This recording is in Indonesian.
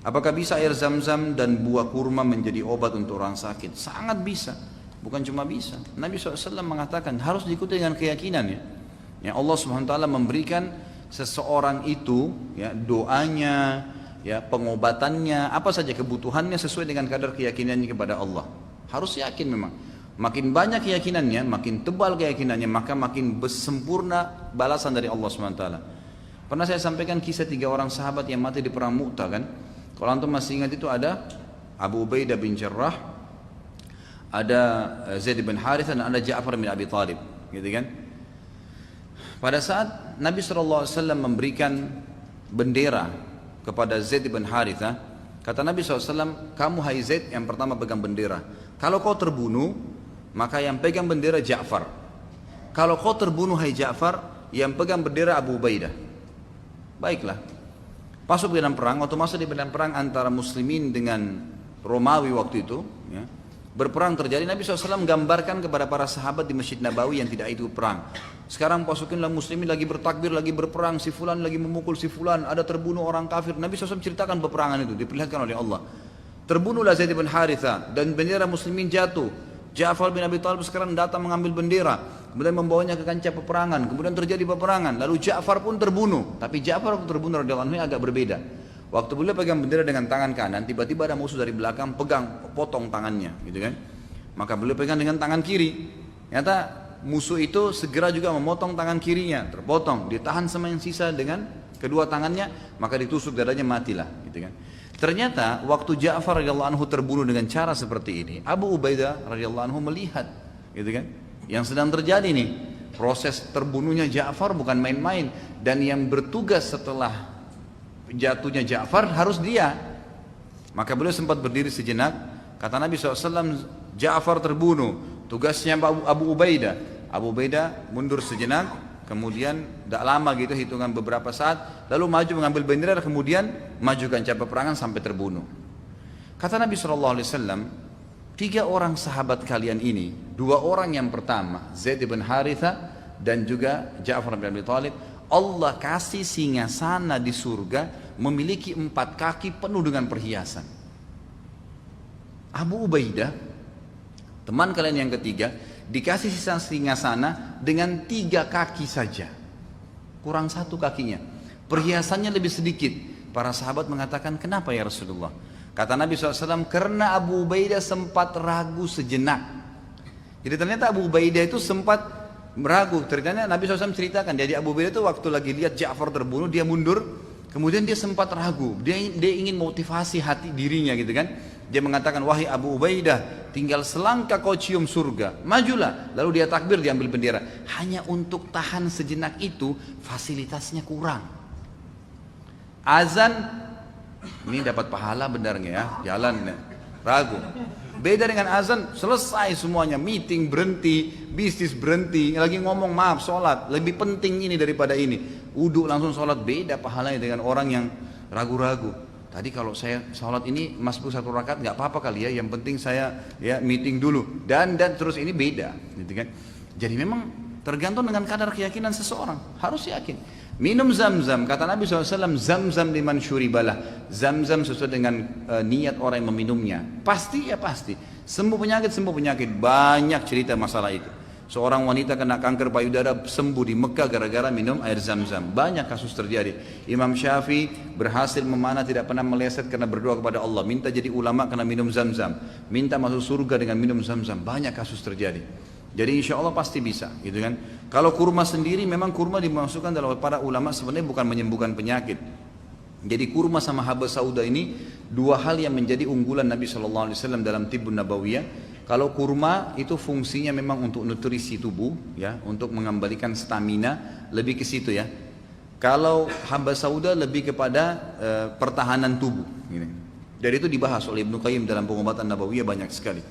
Apakah bisa air zam-zam dan buah kurma menjadi obat untuk orang sakit? Sangat bisa. Bukan cuma bisa. Nabi SAW mengatakan harus diikuti dengan keyakinan ya. Ya Allah SWT memberikan seseorang itu ya doanya, ya pengobatannya, apa saja kebutuhannya sesuai dengan kadar keyakinannya kepada Allah. Harus yakin memang. Makin banyak keyakinannya, makin tebal keyakinannya, maka makin sempurna balasan dari Allah SWT. Pernah saya sampaikan kisah 3 orang sahabat yang mati di perang Mu'tah kan. Kalau antum masih ingat itu ada Abu Ubaidah bin Jarrah, ada Zaid bin Harithah, dan ada Ja'far bin Abi Thalib, gitu kan? Pada saat Nabi SAW memberikan bendera kepada Zaid bin Harithah, kata Nabi SAW, kamu hai Zaid yang pertama pegang bendera. Kalau kau terbunuh, maka yang pegang bendera Ja'far. Kalau kau terbunuh hai Ja'far, yang pegang bendera Abu Ubaidah. Baiklah. Masuk ke dalam perang, waktu masuk di dalam perang antara muslimin dengan Romawi waktu itu, ya, berperang terjadi. Nabi SAW menggambarkan kepada para sahabat di Masjid Nabawi yang tidak ikut perang. Sekarang pasukanlah muslimin lagi bertakbir, lagi berperang, si fulan lagi memukul si fulan, ada terbunuh orang kafir. Nabi SAW ceritakan peperangan itu, diperlihatkan oleh Allah. Terbunuhlah Zaid bin Harithah dan bendera muslimin jatuh. Ja'far bin Abi Thalib sekarang datang mengambil bendera, kemudian membawanya ke kancah peperangan. Kemudian terjadi peperangan, lalu Ja'far pun terbunuh. Tapi Ja'far waktu terbunuh radhiyallahu anhu agak berbeda. Waktu beliau pegang bendera dengan tangan kanan, tiba-tiba ada musuh dari belakang pegang, potong tangannya, gitu kan? Maka beliau pegang dengan tangan kiri. Ternyata musuh itu segera juga memotong tangan kirinya, terpotong, ditahan sama yang sisa dengan kedua tangannya, maka ditusuk dadanya, matilah, gitu kan? Ternyata waktu Ja'far radhiyallahu anhu terbunuh dengan cara seperti ini, Abu Ubaidah radhiyallahu anhu melihat, gitu kan? Yang sedang terjadi nih, proses terbunuhnya Ja'far bukan main-main, dan yang bertugas setelah jatuhnya Ja'far harus dia. Maka beliau sempat berdiri sejenak. Kata Nabi SAW, Ja'far terbunuh, tugasnya Abu Ubaidah. Abu Ubaidah mundur sejenak, kemudian tidak lama gitu, hitungan beberapa saat, lalu maju mengambil bendera, kemudian maju kancah peperangan sampai terbunuh. Kata Nabi SAW, 3 orang sahabat kalian ini, 2 orang yang pertama Zaid bin Harithah dan juga Ja'far bin Abi Thalib, Allah kasih singgasana di surga memiliki 4 kaki penuh dengan perhiasan. Abu Ubaidah, teman kalian yang ketiga, dikasih sisa singgasana dengan 3 kaki saja, kurang 1 kakinya, perhiasannya lebih sedikit. Para sahabat mengatakan, kenapa ya Rasulullah? Kata Nabi SAW, karena Abu Ubaidah sempat ragu sejenak. Jadi ternyata Abu Ubaidah itu sempat meragu. Ternyata Nabi SAW ceritakan, jadi Abu Ubaidah itu waktu lagi lihat Ja'far terbunuh, dia mundur, kemudian dia sempat ragu, dia ingin motivasi hati dirinya, gitu kan. Dia mengatakan, wahai Abu Ubaidah, tinggal selangkah kau cium surga, majulah. Lalu dia takbir, diambil bendera. Hanya untuk tahan sejenak itu, fasilitasnya kurang. Azan, ini dapat pahala benar nggak ya? Jalan, ragu. Beda dengan azan, selesai semuanya, meeting berhenti, bisnis berhenti, lagi ngomong maaf, sholat, lebih penting ini daripada ini. Uduk langsung sholat, beda pahalanya dengan orang yang ragu-ragu. Tadi kalau saya sholat ini masbuk 1 rakaat nggak apa-apa kali ya, yang penting saya ya meeting dulu dan terus, ini beda, gitu kan? Jadi memang tergantung dengan kadar keyakinan seseorang, harus yakin. Minum zam-zam, kata Nabi SAW, zam-zam liman syuribalah, zam-zam sesuai dengan niat orang yang meminumnya. Pasti ya pasti, sembuh penyakit, banyak cerita masalah itu. Seorang wanita kena kanker payudara sembuh di Mekah gara-gara minum air zam-zam. Banyak kasus terjadi. Imam Syafi'i berhasil memanah, tidak pernah meleset karena berdoa kepada Allah. Minta jadi ulama karena minum zam-zam. Minta masuk surga dengan minum zam-zam. Banyak kasus terjadi. Jadi insya Allah pasti bisa, gitu kan. Kalau kurma sendiri, memang kurma dimasukkan dalam para ulama sebenarnya bukan menyembuhkan penyakit. Jadi kurma sama habas sauda ini 2 hal yang menjadi unggulan Nabi SAW dalam Tibbun Nabawiyah. Kalau kurma itu fungsinya memang untuk nutrisi tubuh, ya, untuk mengembalikan stamina, lebih ke situ ya. Kalau habas sauda lebih kepada pertahanan tubuh. Gitu. Dari itu dibahas oleh Ibnu Qayyim dalam Pengobatan Nabawiyah banyak sekali.